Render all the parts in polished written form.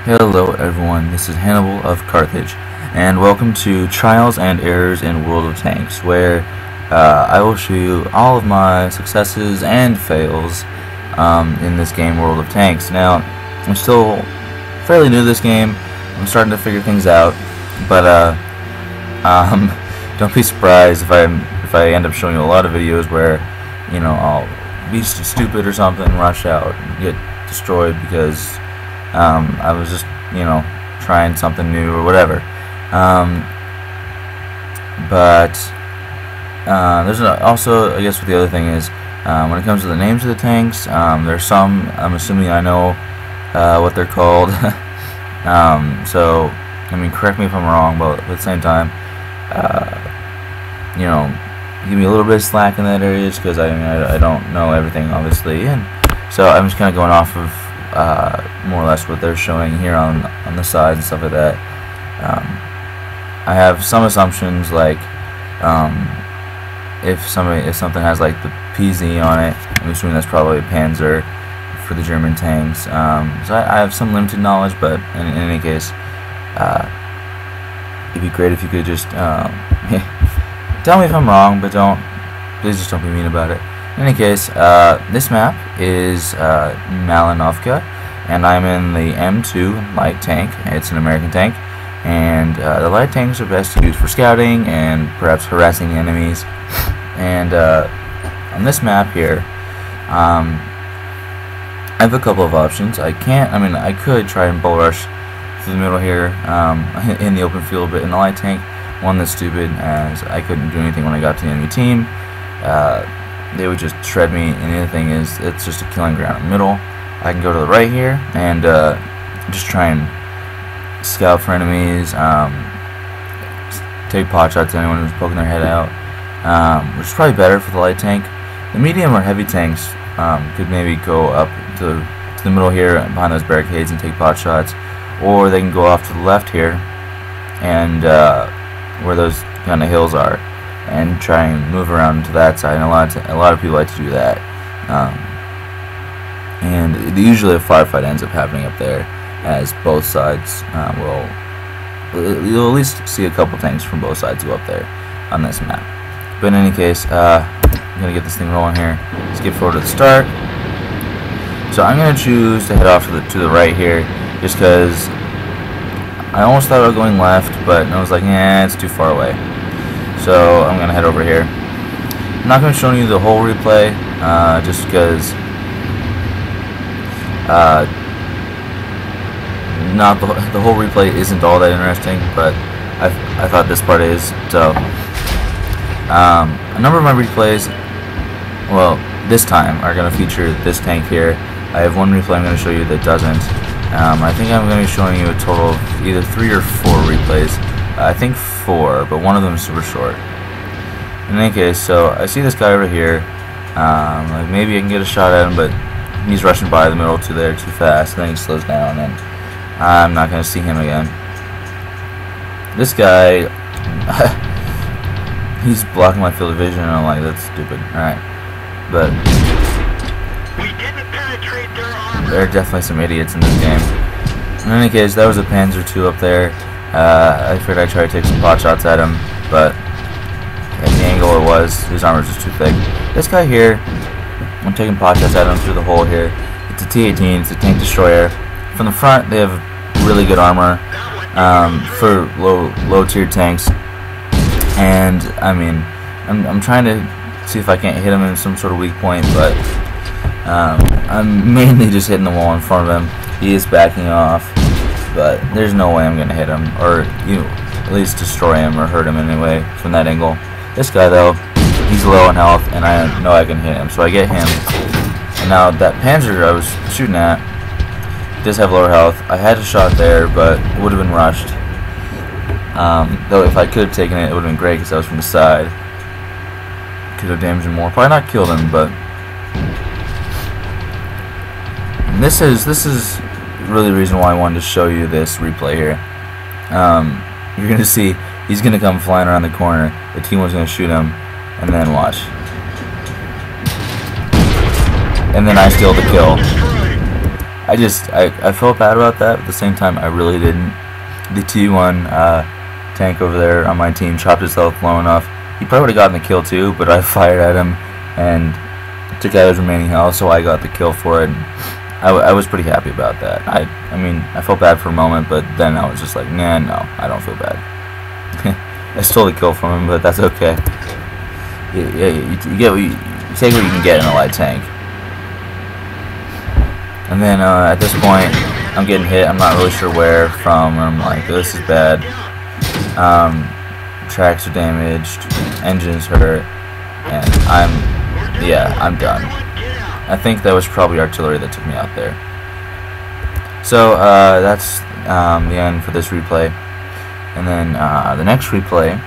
Hello everyone, this is Hannibal of Carthage, and welcome to Trials and Errors in World of Tanks, where I will show you all of my successes and fails in this game, World of Tanks. Now, I'm still fairly new to this game. I'm starting to figure things out, but don't be surprised if I end up showing you a lot of videos where, you know, I'll be stupid or something, rush out, and get destroyed because I was just, you know, trying something new or whatever. There's also, I guess, what the other thing is, when it comes to the names of the tanks, there's some, I'm assuming I know what they're called. So, I mean, correct me if I'm wrong, but at the same time, you know, give me a little bit of slack in that area, because I don't know everything, obviously, and so I'm just kind of going off of more or less what they're showing here on the side and stuff like that. I have some assumptions, like if something has like the PZ on it, I'm assuming that's probably a Panzer for the German tanks. So I have some limited knowledge, but in any case, it'd be great if you could just tell me if I'm wrong, but please just don't be mean about it. In any case, this map is Malinovka, and I'm in the M2 light tank. It's an American tank, and the light tanks are best used for scouting and perhaps harassing the enemies. And on this map here, I have a couple of options. I could try and bull rush through the middle here in the open field, but in the light tank, one, that's stupid, as I couldn't do anything when I got to the enemy team. They would just shred me, and the other thing is, it's just a killing ground in the middle. I can go to the right here and just try and scout for enemies, take pot shots at anyone who's poking their head out, which is probably better for the light tank. The medium or heavy tanks could maybe go up to the middle here behind those barricades and take pot shots, or they can go off to the left here and where those kind of hills are, and try and move around to that side. And a lot of people like to do that, and usually a firefight ends up happening up there, as both sides you'll at least see a couple tanks from both sides go up there on this map. But in any case, I'm gonna get this thing rolling here. Skip forward to the start. So I'm gonna choose to head off to the right here, just because I almost thought about going left, but I was like, yeah, it's too far away. So I'm gonna head over here. I'm not gonna show you the whole replay, just because not the whole replay isn't all that interesting, but I thought this part is. So a number of my replays, well, this time, are gonna feature this tank here. I have one replay I'm gonna show you that doesn't. I think I'm gonna be showing you a total of either 3 or 4 replays. I think 4, but one of them is super short. In any case, so I see this guy over here. Like maybe I can get a shot at him, but he's rushing by the middle too fast, and then he slows down, and I'm not going to see him again. This guy, he's blocking my field of vision, and I'm like, that's stupid. Alright, but we didn't penetrate their armor. There are definitely some idiots in this game. In any case, that was a Panzer II up there. I figured I'd try to take some pot shots at him, but at the angle it was, his armor was just too thick. This guy here, I'm taking pot shots at him through the hole here. It's a T-18, it's a tank destroyer. From the front, they have really good armor for low tier tanks, and I mean, I'm trying to see if I can't hit him in some sort of weak point, but I'm mainly just hitting the wall in front of him. He is backing off, but there's no way I'm gonna hit him, or at least destroy him or hurt him in any way from that angle. This guy though, he's low on health, and I know I can hit him, so I get him. And now that Panzer I was shooting at does have lower health. I had a shot there, but it would have been rushed. Though if I could have taken it, it would have been great because I was from the side. Could have damaged him more. Probably not killed him, but and this is really the reason why I wanted to show you this replay here. You're gonna see he's gonna come flying around the corner. The T1's gonna shoot him, and then watch. And then I steal the kill. I felt bad about that, but at the same time I really didn't. The T1 tank over there on my team chopped himself low enough. He probably would have gotten the kill too, but I fired at him and took out his remaining health, so I got the kill for it. And I was pretty happy about that. I mean, I felt bad for a moment, but then I was just like, nah, no, I don't feel bad. I stole the kill from him, but that's okay. You get you take what you can get in a light tank. And then at this point, I'm getting hit. I'm not really sure where from. I'm like, this is bad. Tracks are damaged, engines hurt, and I'm done. I think that was probably artillery that took me out there. So that's the end for this replay. And then the next replay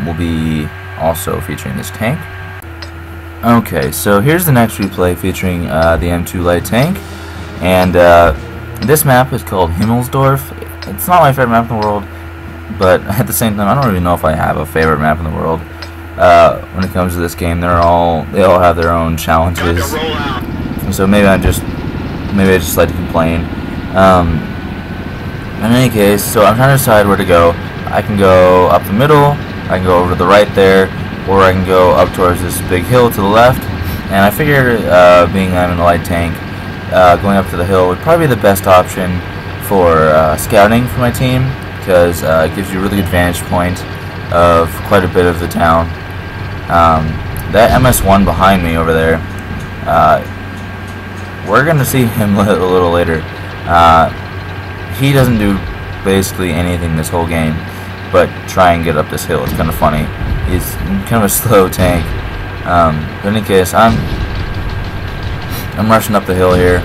will be also featuring this tank. Okay, so here's the next replay featuring the M2 light tank, and this map is called Himmelsdorf. It's not my favorite map in the world, but at the same time, I don't really know if I have a favorite map in the world. When it comes to this game, they all have their own challenges, so maybe I just like to complain. In any case, so I'm trying to decide where to go. I can go up the middle, I can go over to the right there, or I can go up towards this big hill to the left. And I figured, being I'm in a light tank, going up to the hill would probably be the best option for scouting for my team, because it gives you a really good vantage point of quite a bit of the town. That MS1 behind me over there, we're going to see him a little later. He doesn't do basically anything this whole game but try and get up this hill. It's kind of funny. He's kind of a slow tank. But in any case, I'm rushing up the hill here,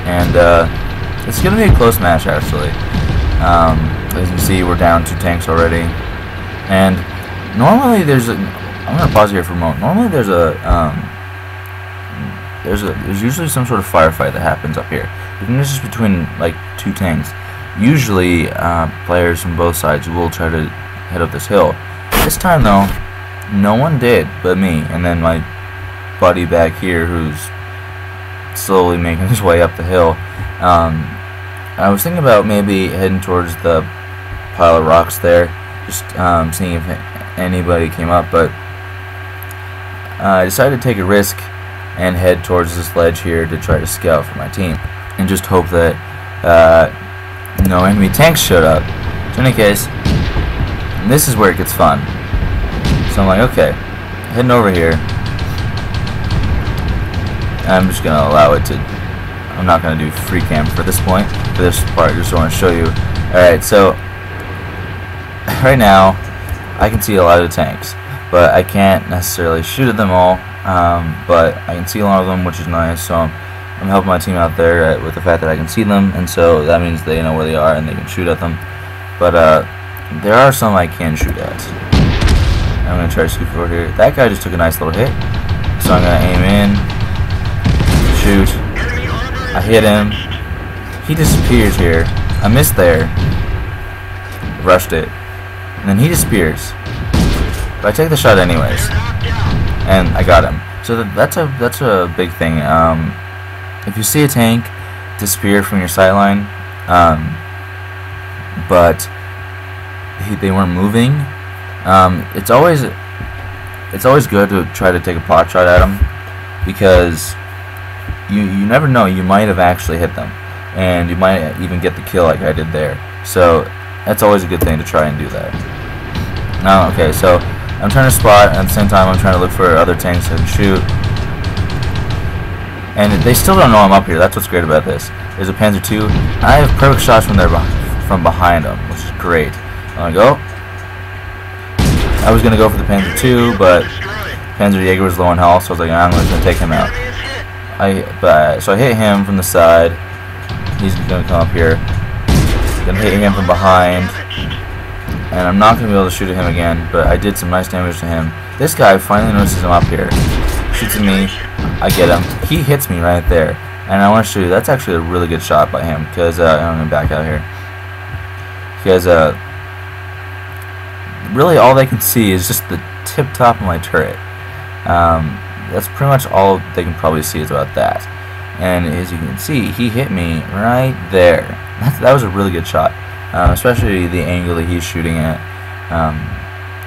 and it's going to be a close match actually. As you can see, we're down 2 tanks already, and normally I'm going to pause here for a moment. Normally there's usually some sort of firefight that happens up here. Even if it's just between like 2 tanks. Usually players from both sides will try to head up this hill. This time though, no one did but me, and then my buddy back here who's slowly making his way up the hill. I was thinking about maybe heading towards the pile of rocks there, just seeing if anybody came up, but I decided to take a risk and head towards this ledge here to try to scout for my team and just hope that no enemy tanks showed up. So in any case, this is where it gets fun. So I'm like, okay, heading over here. I'm just gonna allow it to. I'm not gonna do free cam for this point. For this part, I just want to show you. All right, so right now I can see a lot of the tanks, but I can't necessarily shoot at them all. But I can see a lot of them, which is nice. So I'm helping my team out there with the fact that I can see them, and so that means they know where they are and they can shoot at them. But there are some I can shoot at. I'm gonna try to scoop over here. That guy just took a nice little hit, so I'm gonna aim in, shoot. I hit him. He disappears here. I missed there. Rushed it, and then he disappears. But I take the shot anyways, and I got him. So that's a big thing. If you see a tank disappear from your sight line, but they weren't moving, it's always good to try to take a pot shot at them, because you never know, you might have actually hit them, and you might even get the kill like I did there. So that's always a good thing to try and do that. Now, okay, so I'm trying to spot, and at the same time I'm trying to look for other tanks I can shoot. And they still don't know I'm up here. That's what's great about this. There's a Panzer II. I have perfect shots from behind them, which is great. I'm gonna go. I was gonna go for the Panzer II, but Panzer Jaeger was low on health, so I was like, I'm just gonna take him out. So I hit him from the side. He's gonna come up here. Gonna hit him from behind, and I'm not gonna be able to shoot at him again. But I did some nice damage to him. This guy finally notices I'm up here. Shoots at me. I get him. He hits me right there, and I want to show you that's actually a really good shot by him, because I'm gonna back out here, because really all they can see is just the tip top of my turret. That's pretty much all they can probably see is about that. and as you can see, he hit me right there. That was a really good shot, especially the angle that he's shooting at.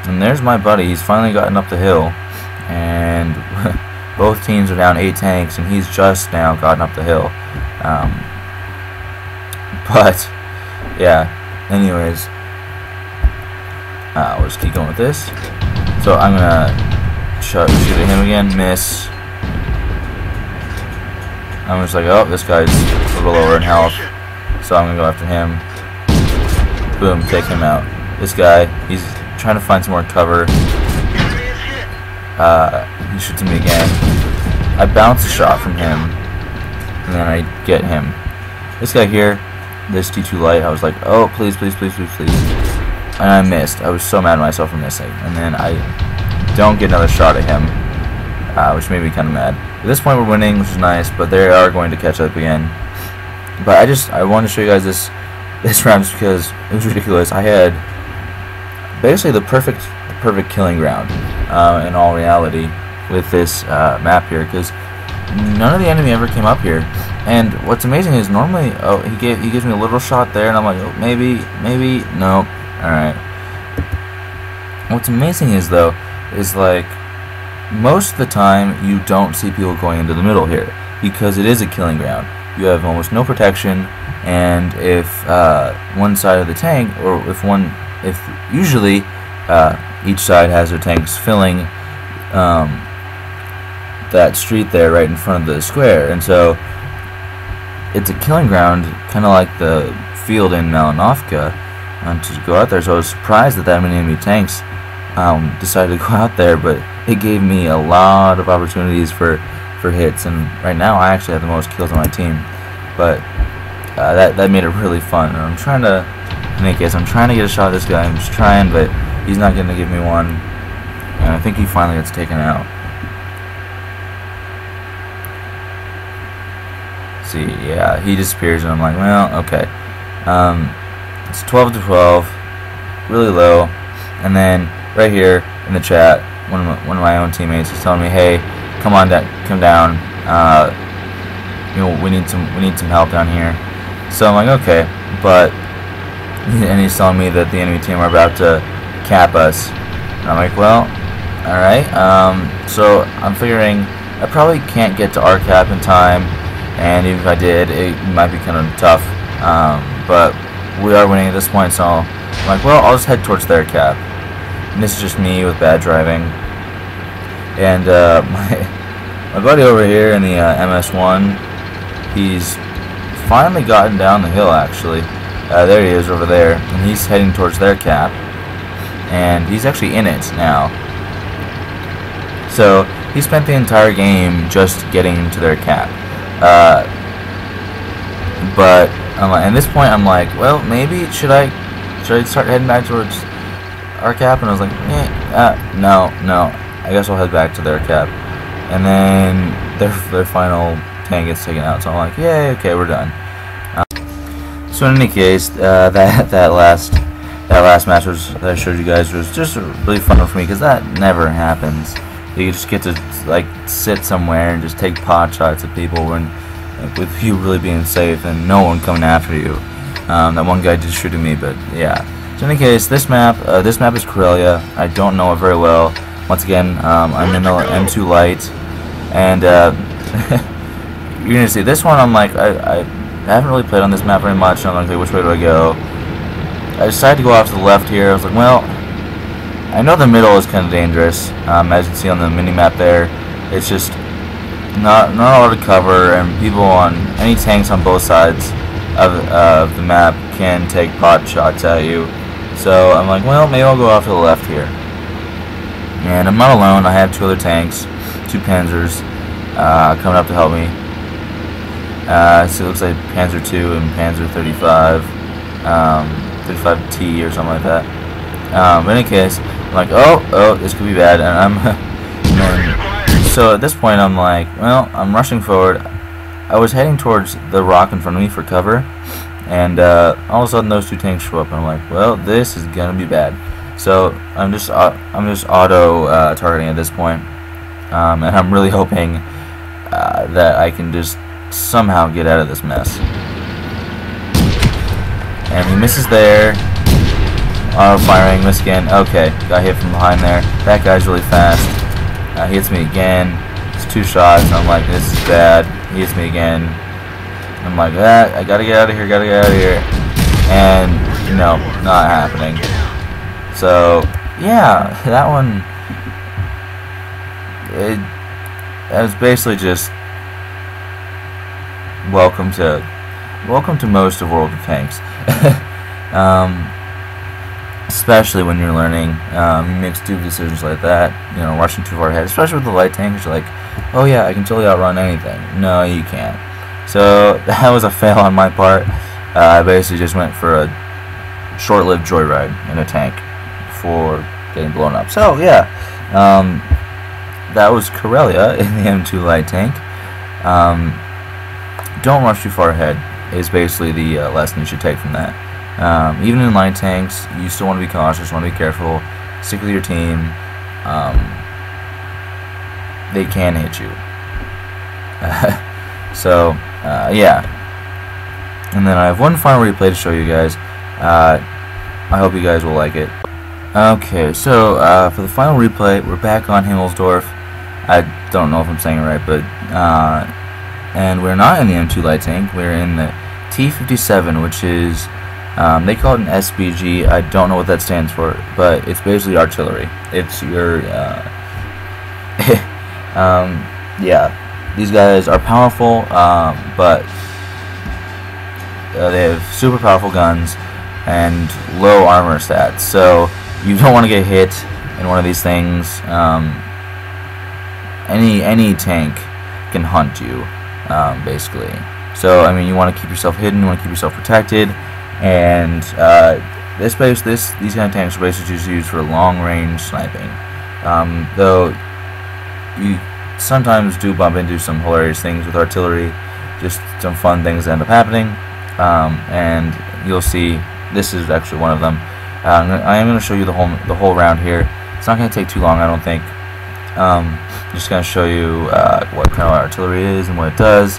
And there's my buddy. He's finally gotten up the hill, and both teams are down 8 tanks, and he's just now gotten up the hill. But yeah, anyways, we'll just keep going with this. So I'm gonna shoot at him again, miss. I'm just like, oh, this guy's a little lower in health, so I'm gonna go after him. Boom, take him out. This guy, he's trying to find some more cover. He shoots at me again. I bounce a shot from him, and then I get him. This guy here, this T2 light, I was like, oh, please, please, please, please, please. And I missed. I was so mad at myself for missing. And then I don't get another shot at him, which made me kind of mad. At this point, we're winning, which is nice, but they are going to catch up again. But I wanted to show you guys this round just because it was ridiculous. I had basically the perfect killing ground in all reality with this map here, because none of the enemy ever came up here. And what's amazing is normally, oh, he gives me a little shot there, and I'm like, oh, maybe, no, all right. What's amazing is though, is like most of the time you don't see people going into the middle here because it is a killing ground. You have almost no protection, and if one side of the tank, or if usually each side has their tanks filling that street there right in front of the square, and so it's a killing ground, kind of like the field in Malinovka, to go out there. So I was surprised that many enemy tanks decided to go out there, but it gave me a lot of opportunities for hits, and right now I actually have the most kills on my team. But that made it really fun. And I'm trying to, in any case, I'm trying to get a shot at this guy. I'm just trying, but he's not going to give me one, and I think he finally gets taken out. See, yeah, he disappears, and I'm like, well, okay. It's 12-12, really low, and then right here in the chat, one of my own teammates is telling me, hey, come on, come down. You know, we need some help down here. So I'm like, okay, but, and he's telling me that the enemy team are about to cap us. And I'm like, well, all right. So I'm figuring I probably can't get to our cap in time. And even if I did, it might be kind of tough. But we are winning at this point, so I'm like, well, I'll just head towards their cap. And this is just me with bad driving. And my buddy over here in the MS1, he's finally gotten down the hill, actually. There he is over there, and he's heading towards their cap. And he's actually in it now. So he spent the entire game just getting to their cap. But at this point I'm like, well, maybe should I start heading back towards our cap? And I was like, no, I guess I'll head back to their cap. And then their final tank gets taken out, so I'm like, yay, okay, we're done. So in any case, that last match that I showed you guys was just really fun for me, because that never happens. You just get to like sit somewhere and just take pot shots at people when, with you really being safe and no one coming after you. That one guy did shoot at me, but yeah. So in any case, this map is Karelia. I don't know it very well. Once again, I'm in the M2 light, and you're gonna see this one. I'm like, I haven't really played on this map very much. I'm like, okay, which way do I go? I decided to go off to the left here. I was like, well, I know the middle is kind of dangerous. As you can see on the mini map there, it's just not a lot of cover, and people on any tanks on both sides of the map can take pot shots at you. So I'm like, well, maybe I'll go off to the left here. And I'm not alone. I have 2 other tanks, 2 Panzers coming up to help me. So it looks like Panzer II and Panzer 35, 35T or something like that. But in any case, I'm like, oh, this could be bad, and so at this point I'm like, well, I'm rushing forward. I was heading towards the rock in front of me for cover, and all of a sudden those 2 tanks show up, and I'm like, well, this is gonna be bad. So I'm just auto targeting at this point, and I'm really hoping that I can just somehow get out of this mess. And he misses there. Auto firing, miss again. Okay, got hit from behind there. That guy's really fast. He hits me again. It's 2 shots. I'm like, this is bad. He hits me again. I'm like, I gotta get out of here, And no, not happening. So yeah, that one, it was basically just welcome to most of World of Tanks. Especially when you're learning, you make stupid decisions like that, you know, rushing too far ahead, especially with the light tanks. You're like, oh yeah, I can totally outrun anything. No, you can't. So that was a fail on my part. I basically just went for a short-lived joyride in a tank before getting blown up. So yeah, that was Corellia in the M2 light tank. Don't rush too far ahead is basically the lesson you should take from that. Even in light tanks, you still want to be cautious, want to be careful, stick with your team. They can hit you. So yeah. And then I have one final replay to show you guys. I hope you guys will like it. Okay, so for the final replay, we're back on Himmelsdorf. I don't know if I'm saying it right, but and we're not in the M2 light tank. We're in the T-57, which is they call it an SBG. I don't know what that stands for, but it's basically artillery. It's your yeah, these guys are powerful, but they have super powerful guns and low armor stats, so you don't want to get hit in one of these things. Any tank can hunt you, basically. So I mean, you want to keep yourself hidden, you want to keep yourself protected, and these kind of tanks are basically just used for long-range sniping. Though you sometimes do bump into some hilarious things with artillery, just some fun things that end up happening, and you'll see this is actually one of them. I am going to show you the whole round here. It's not going to take too long, I don't think. Just going to show you what kind of artillery is and what it does,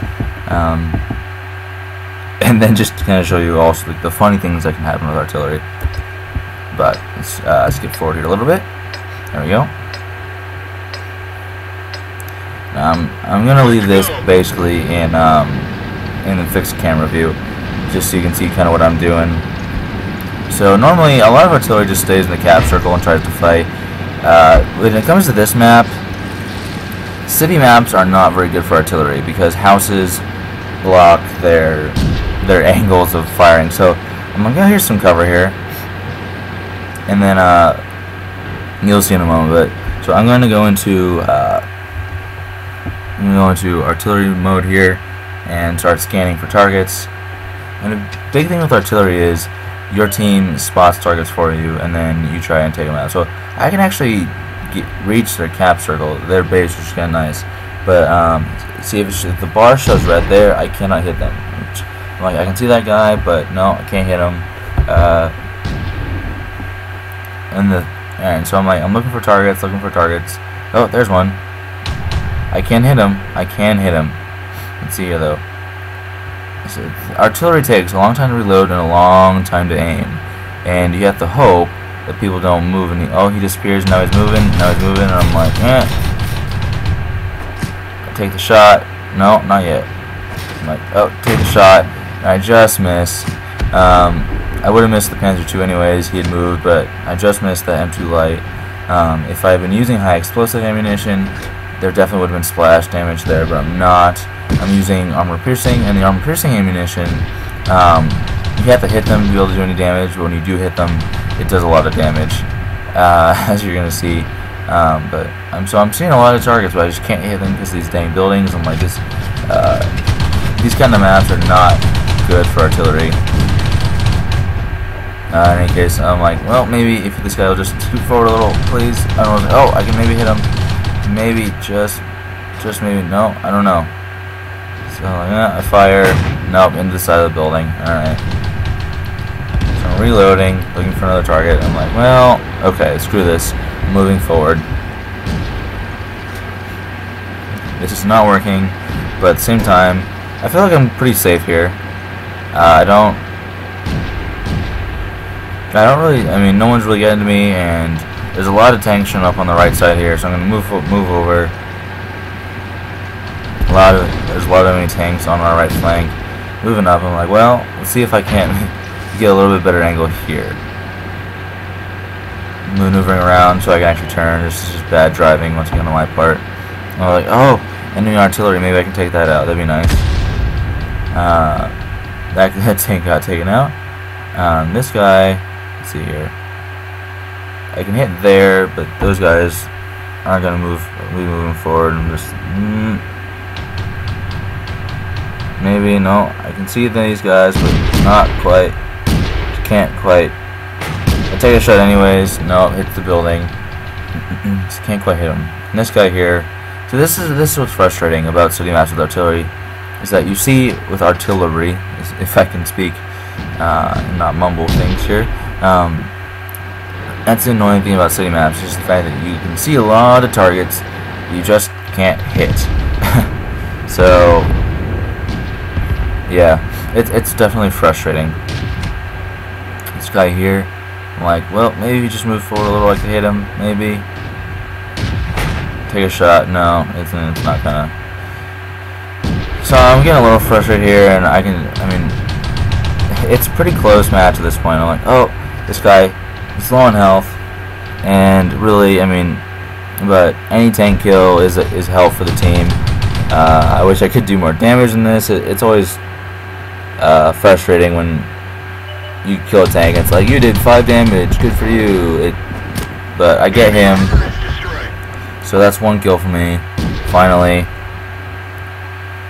and then just kind of show you also the funny things that can happen with artillery. But let's skip forward here a little bit. There we go. I'm gonna leave this basically in the fixed camera view, just so you can see kind of what I'm doing. So normally a lot of artillery just stays in the cap circle and tries to fight. When it comes to this map, city maps are not very good for artillery because houses block their angles of firing. So I'm gonna hear some cover here, and then you'll see in a moment. But so I'm going to go into artillery mode here and start scanning for targets. And the big thing with artillery is your team spots targets for you, and then you try and take them out. So I can actually reach their cap circle, their base, which is kind of nice. But see, if the bar shows red there, I cannot hit them. Like, I can see that guy, but no, I can't hit him. Alright, so I'm looking for targets. Oh, there's one. I can't hit him. Let's see here though. So artillery takes a long time to reload and a long time to aim, and you have to hope that people don't move. And he disappears. Now he's moving. And I'm like, I take the shot. No, not yet. I'm like, oh, take the shot. And I just miss. I would have missed the Panzer II anyways. He had moved, but I just missed the M2 light. If I had been using high explosive ammunition, there definitely would have been splash damage there, but I'm not. I'm using armor piercing, and the armor piercing ammunition, you have to hit them to be able to do any damage, but when you do hit them, it does a lot of damage, as you're gonna see. But I'm seeing a lot of targets, but I just can't hit them because of these dang buildings. I'm like, these kind of maps are not good for artillery. In any case, I'm like, well, maybe if this guy will just scoot forward a little, please. I don't know. Oh, I can maybe hit him. Maybe, just maybe. No, I don't know. So, yeah, I fire. Nope, into the side of the building. Alright. So I'm reloading, looking for another target. I'm like, well, okay, screw this. I'm moving forward. This is not working, but at the same time, I feel like I'm pretty safe here. I don't really. I mean, no one's really getting to me, and there's a lot of tanks showing up on the right side here. So I'm gonna move over. There's a lot of enemy tanks on our right flank. Moving up, I'm like, well, let's see if I can't get a little bit better angle here. Maneuvering around so I can actually turn. This is just bad driving once again on my part. I'm like, oh, enemy artillery. Maybe I can take that out. That'd be nice. That tank got taken out. This guy, let's see here. I can hit there, but those guys aren't gonna be moving forward. I'm just maybe no. I can see these guys, but not quite. Can't quite. I take a shot anyways. No, hits the building. Just can't quite hit him. And this guy here. So this is what's frustrating about city maps with artillery, is that you see with artillery, if I can speak, and not mumble things here. That's the annoying thing about city maps, is the fact that you can see a lot of targets you just can't hit. So yeah, it's definitely frustrating. This guy here, I'm like, well, maybe just move forward a little. I can hit him, maybe. Take a shot. No, it's not gonna. So I'm getting a little frustrated here, and I mean, it's a pretty close match at this point. I'm like, oh, this guy is low on health, and really, I mean, but any tank kill is help for the team. I wish I could do more damage than this. It's always frustrating when you kill a tank. It's like, you did 5 damage, good for you. But I get him, so that's 1 kill for me. Finally,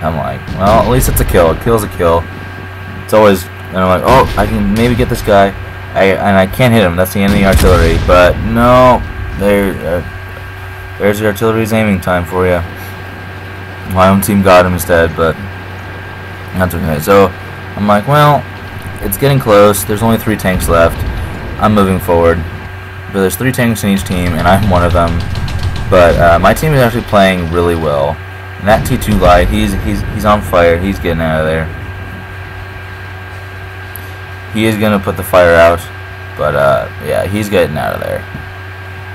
I'm like, well, at least it's a kill. A kill's a kill. It's always, and I'm like, oh, I can maybe get this guy. And I can't hit him. That's the enemy artillery. But no, there's the artillery's aiming time for you. My own team got him instead, but that's okay. So I'm like, well, it's getting close. There's only 3 tanks left. I'm moving forward, but there's 3 tanks in each team, and I'm one of them. But my team is actually playing really well. And that T2 light, he's on fire. He's getting out of there. He is gonna put the fire out, but yeah, he's getting out of there.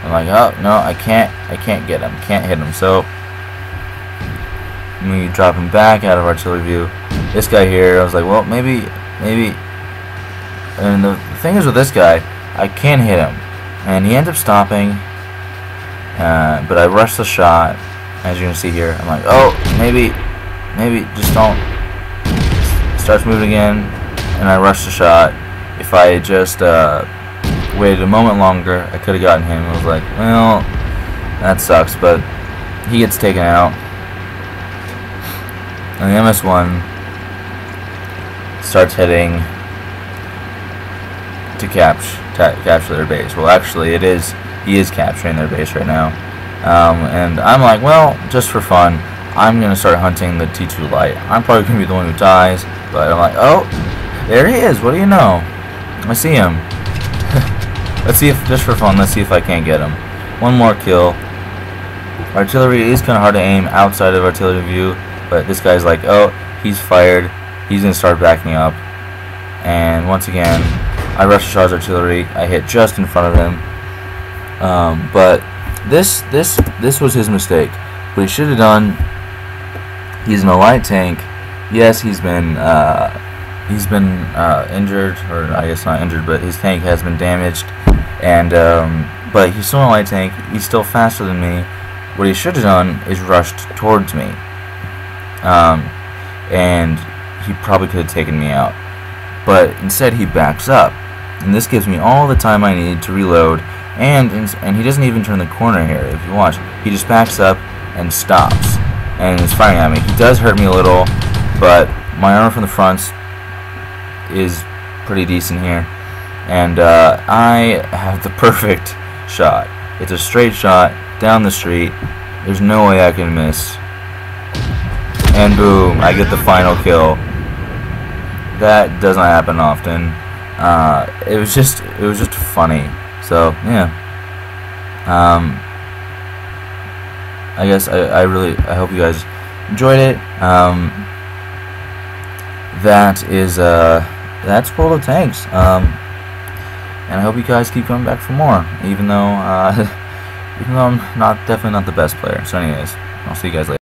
I'm like, oh no, I can't get him, can't hit him. So we drop him back out of artillery view. This guy here, I was like, well, maybe. And the thing is with this guy, I can hit him, and he ends up stopping. But I rushed the shot, as you can see here. I'm like, oh, maybe just don't. Starts moving again, and I rushed the shot. If I just waited a moment longer, I could have gotten him. I was like, well, that sucks, but he gets taken out. And the MS-1 starts heading to capture their base. Well, actually, he is capturing their base right now. And I'm like, well, just for fun, I'm gonna start hunting the T2 light. I'm probably gonna be the one who dies, but I'm like, oh, there he is. What do you know? I see him. Let's see if, just for fun, let's see if I can't get him. 1 more kill. Artillery is kind of hard to aim outside of artillery view, but this guy's like, oh, he's fired. He's gonna start backing up. And once again, I rush Shah's artillery. I hit just in front of him. But this was his mistake. What he should have done. He's in a light tank. Yes, he's been injured, or I guess not injured, but his tank has been damaged. And but he's still in a light tank. He's still faster than me. What he should have done is rushed towards me. And he probably could have taken me out. But instead he backs up, and this gives me all the time I need to reload. And he doesn't even turn the corner here. If you watch, he just backs up and stops, and is firing at me. He does hurt me a little, but my armor from the front is pretty decent here, and I have the perfect shot. It's a straight shot down the street. There's no way I can miss. And boom, I get the final kill. That doesn't happen often. It was just funny. So yeah. I guess I hope you guys enjoyed it. that's World of Tanks. And I hope you guys keep coming back for more, even though I'm definitely not the best player. So anyways, I'll see you guys later.